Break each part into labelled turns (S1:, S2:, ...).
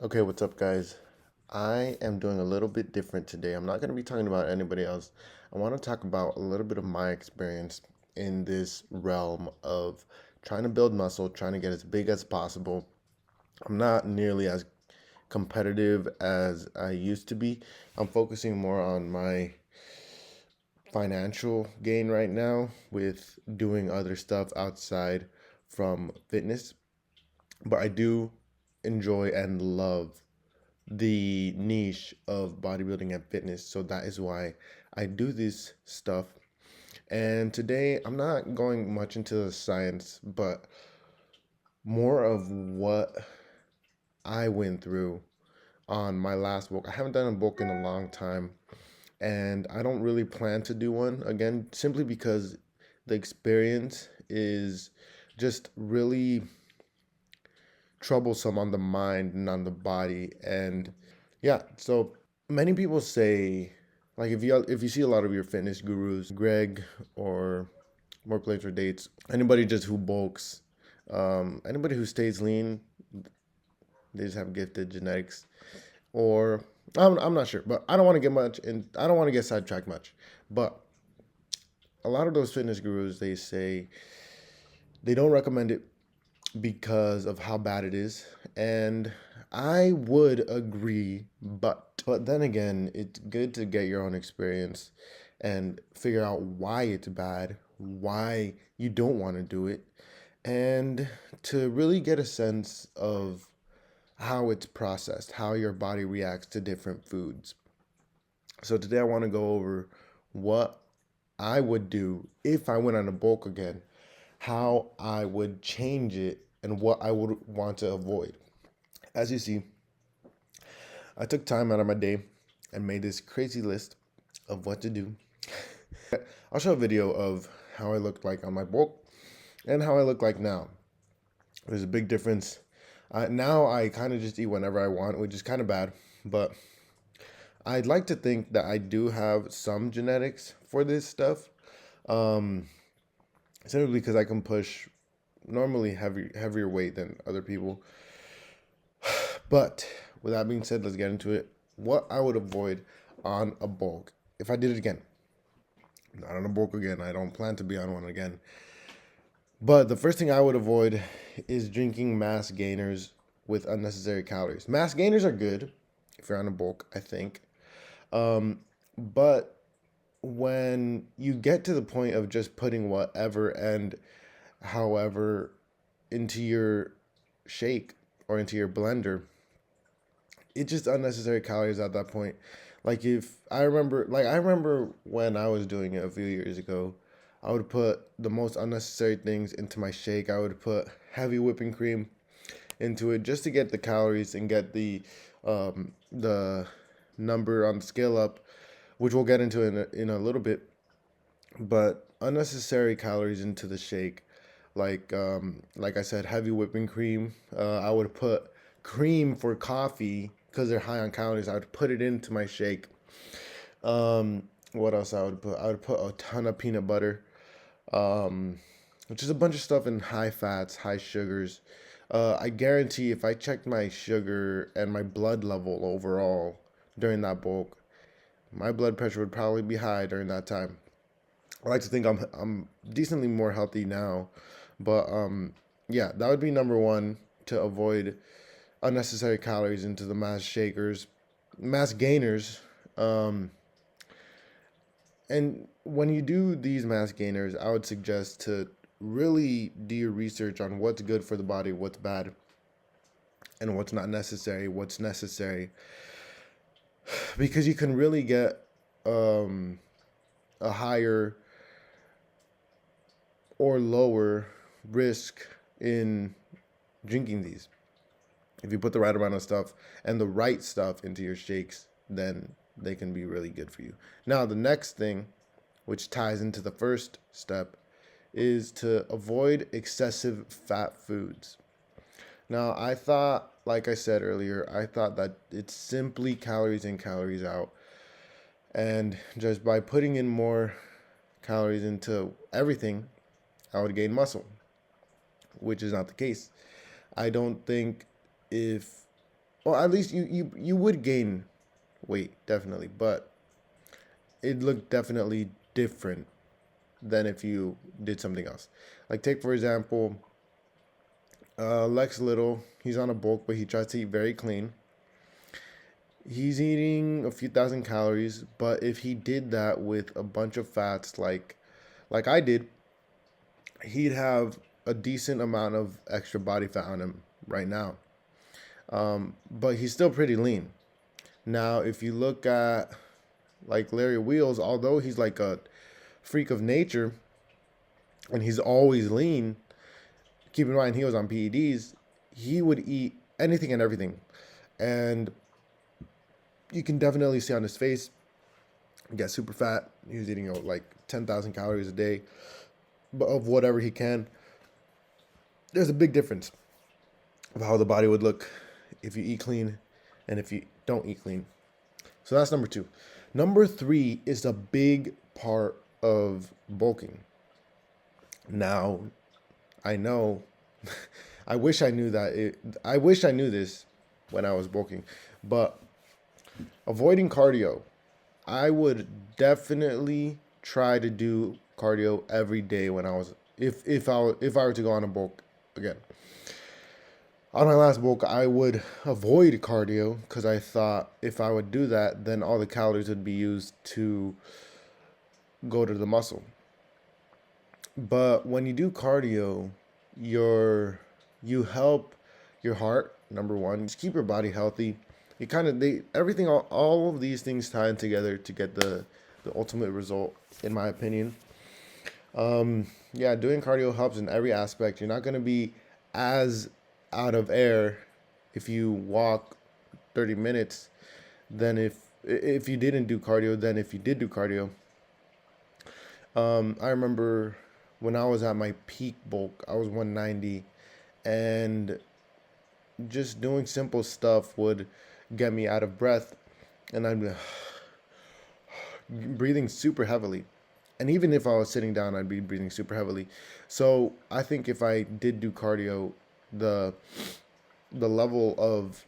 S1: Okay, what's up, guys? I am doing a little bit different today. I'm not going to be talking about anybody else. I want to talk about a little bit of my experience in this realm of trying to build muscle, trying to get as big as possible. I'm not nearly as competitive as I used to be. I'm focusing more on my financial gain right now with doing other stuff outside from fitness. But I do enjoy and love the niche of bodybuilding and fitness. So that is why I do this stuff. And today I'm not going much into the science, but more of what I went through on my last book. I haven't done a book in a long time, and I don't really plan to do one again simply because the experience is just really troublesome on the mind and on the body. And yeah, so many people say, like, if you see a lot of your fitness gurus, Greg or More Plates or Dates, anybody just who bulks, anybody who stays lean, they just have gifted genetics. Or I'm not sure, but I don't want to get much, and I don't want to get sidetracked much. But a lot of those fitness gurus, they say they don't recommend it because of how bad it is. And I would agree, but then again, it's good to get your own experience and figure out why it's bad, why you don't want to do it, and to really get a sense of how it's processed, how your body reacts to different foods. So today I want to go over what I would do if I went on a bulk again, how I would change it, and what I would want to avoid. As you see, I took time out of my day and made this crazy list of what to do. I'll show a video of how I looked like on my bulk and how I look like now. There's a big difference. Now I kind of just eat whenever I want, which is kind of bad, but I'd like to think that I do have some genetics for this stuff. Um, Simply because I can push normally heavier weight than other people. But with that being said, let's get into it. What I would avoid on a bulk if I did it again. Not on a bulk again. I don't plan to be on one again. But the first thing I would avoid is drinking mass gainers with unnecessary calories. Mass gainers are good if you're on a bulk, I think. But when you get to the point of just putting whatever and however into your shake or into your blender, it's just unnecessary calories at that point. I remember when I was doing it a few years ago, I would put the most unnecessary things into my shake. I would put heavy whipping cream into it just to get the calories and get the number on the scale up, which we'll get into in a little bit. But unnecessary calories into the shake, like I said, heavy whipping cream. I would put cream for coffee because they're high on calories. I would put it into my shake. What else I would put? I would put a ton of peanut butter, um, which is a bunch of stuff in high fats, high sugars. I guarantee if I checked my sugar and my blood level overall during that bulk, my blood pressure would probably be high during that time. I like to think I'm decently more healthy now, but yeah, that would be number one, to avoid unnecessary calories into the mass gainers. Um, and when you do these mass gainers, I would suggest to really do your research on what's good for the body, what's bad, and what's not necessary, what's necessary, because you can really get um, a higher or lower risk in drinking these. If you put the right amount of stuff and the right stuff into your shakes, then they can be really good for you. Now, the next thing, which ties into the first step, is to avoid excessive fat foods. Now, I thought, like I said earlier, I thought that it's simply calories in, calories out. And just by putting in more calories into everything, I would gain muscle, which is not the case. I don't think if Well, at least you would gain weight, definitely, but it looked definitely different than if you did something else. Like take for example, Lex Little. He's on a bulk, but he tries to eat very clean. He's eating a few thousand calories, but if he did that with a bunch of fats, like I did, he'd have a decent amount of extra body fat on him right now. But he's still pretty lean. Now, if you look at like Larry Wheels, although he's like a freak of nature and he's always lean, keep in mind he was on PEDs, he would eat anything and everything. And you can definitely see on his face, he got super fat. He was eating like 10,000 calories a day of whatever he can. There's a big difference of how the body would look if you eat clean and if you don't eat clean. So that's number 2. Number 3 is a big part of bulking. Now, I know, I wish I knew that. I wish I knew this when I was bulking, but avoiding cardio, I would definitely try to do cardio every day when I was if I were to go on a bulk again. On my last bulk, I would avoid cardio because I thought if I would do that, then all the calories would be used to go to the muscle. But when you do cardio, you help your heart, number one, just keep your body healthy. You kind of they everything all of these things tied together to get the ultimate result, in my opinion. Yeah, doing cardio helps in every aspect. You're not gonna be as out of air if you walk 30 minutes than if you didn't do cardio than if you did do cardio. I remember when I was at my peak bulk, I was 190, and just doing simple stuff would get me out of breath, and I'd be breathing super heavily. And even if I was sitting down, I'd be breathing super heavily. So I think if I did do cardio, the the level of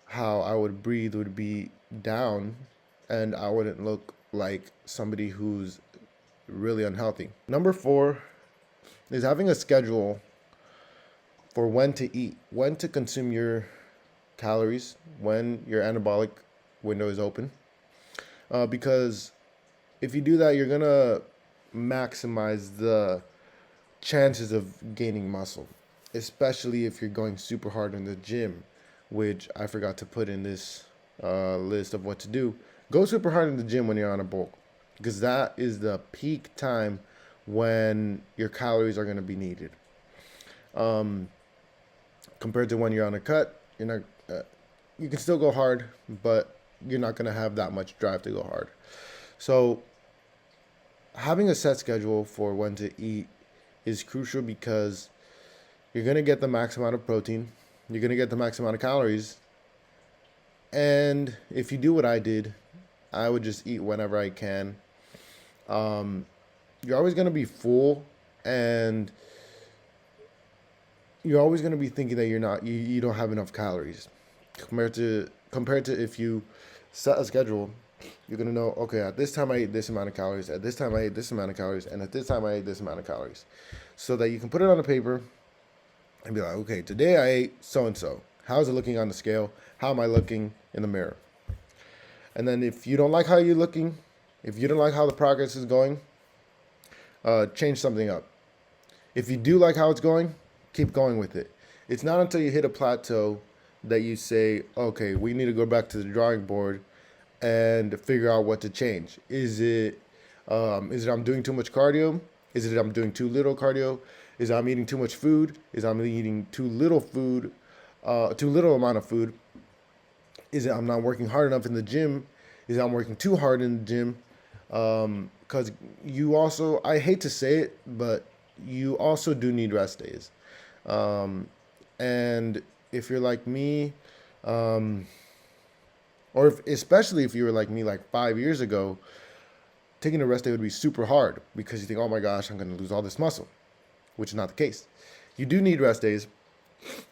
S1: how I would breathe would be down, and I wouldn't look like somebody who's really unhealthy. Number 4 is having a schedule for when to eat, when to consume your calories, when your anabolic window is open. Because if you do that, you're gonna maximize the chances of gaining muscle, especially if you're going super hard in the gym, which I forgot to put in this list of what to do. Go super hard in the gym when you're on a bulk, because that is the peak time when your calories are going to be needed. Um, Compared to when you're on a cut, you're not. You can still go hard, but you're not going to have that much drive to go hard. So having a set schedule for when to eat is crucial because you're going to get the max amount of protein, you're going to get the max amount of calories, and if you do what I did, I would just eat whenever I can. Um, you're always going to be full, and you're always going to be thinking that you don't have enough calories compared to if you set a schedule. You're going to know, okay, at this time I ate this amount of calories, at this time I ate this amount of calories, and at this time I ate this amount of calories, so that you can put it on a paper and be like, okay, today I ate so and so. How's it looking on the scale? How am I looking in the mirror? And then if you don't like how you're looking, if you don't like how the progress is going, change something up. If you do like how it's going, keep going with it. It's not until you hit a plateau that you say, okay, we need to go back to the drawing board and figure out what to change. Is it I'm doing too much cardio? Is it I'm doing too little cardio? Is it I'm eating too much food? Is it I'm eating too little food, too little amount of food? Is it I'm not working hard enough in the gym? Is it I'm working too hard in the gym? Because you also, I hate to say it, but you also do need rest days. And if you're like me, um, or especially if you were like me like 5 years ago, taking a rest day would be super hard because you think, oh my gosh, I'm going to lose all this muscle, which is not the case. You do need rest days,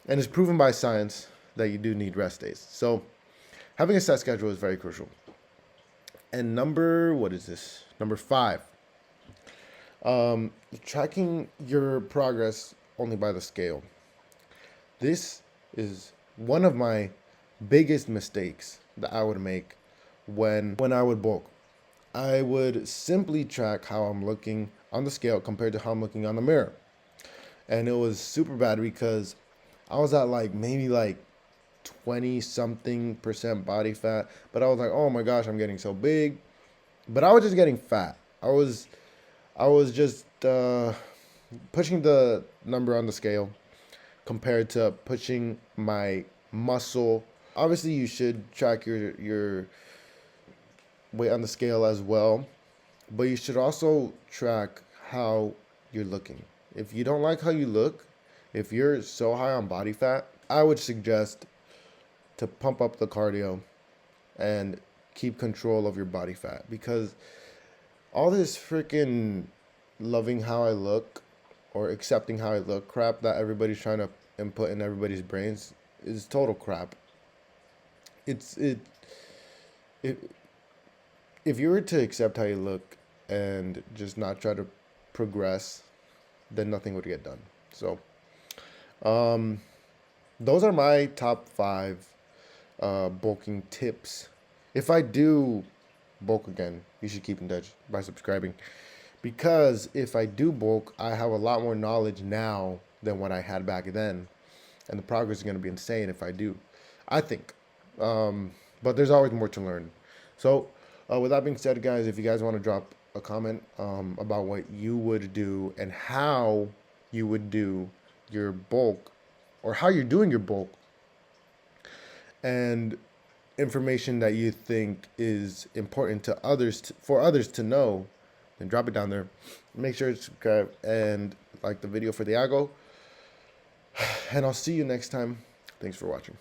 S1: and it's proven by science that you do need rest days. So having a set schedule is very crucial. And what is this? Number 5, tracking your progress only by the scale. This is one of my biggest mistakes that I would make when I would bulk. I would simply track how I'm looking on the scale compared to how I'm looking on the mirror. And it was super bad because I was at like maybe like 20 something percent body fat, but I was like, oh my gosh, I'm getting so big. But I was just getting fat. I was just pushing the number on the scale compared to pushing my muscle. Obviously, you should track your weight on the scale as well, but you should also track how you're looking. If you don't like how you look, if you're so high on body fat, I would suggest to pump up the cardio and keep control of your body fat, because all this freaking loving how I look or accepting how I look crap that everybody's trying to input in everybody's brains is total crap. It's it if you were to accept how you look and just not try to progress, then nothing would get done. So, those are my top 5 bulking tips. If I do bulk again, you should keep in touch by subscribing, because if I do bulk, I have a lot more knowledge now than what I had back then, and the progress is going to be insane if I do, I think. But there's always more to learn. So, with that being said, guys, if you guys want to drop a comment about what you would do and how you would do your bulk, or how you're doing your bulk, and information that you think is important to for others to know, then drop it down there. Make sure to subscribe and like the video for the algo. And I'll see you next time. Thanks for watching.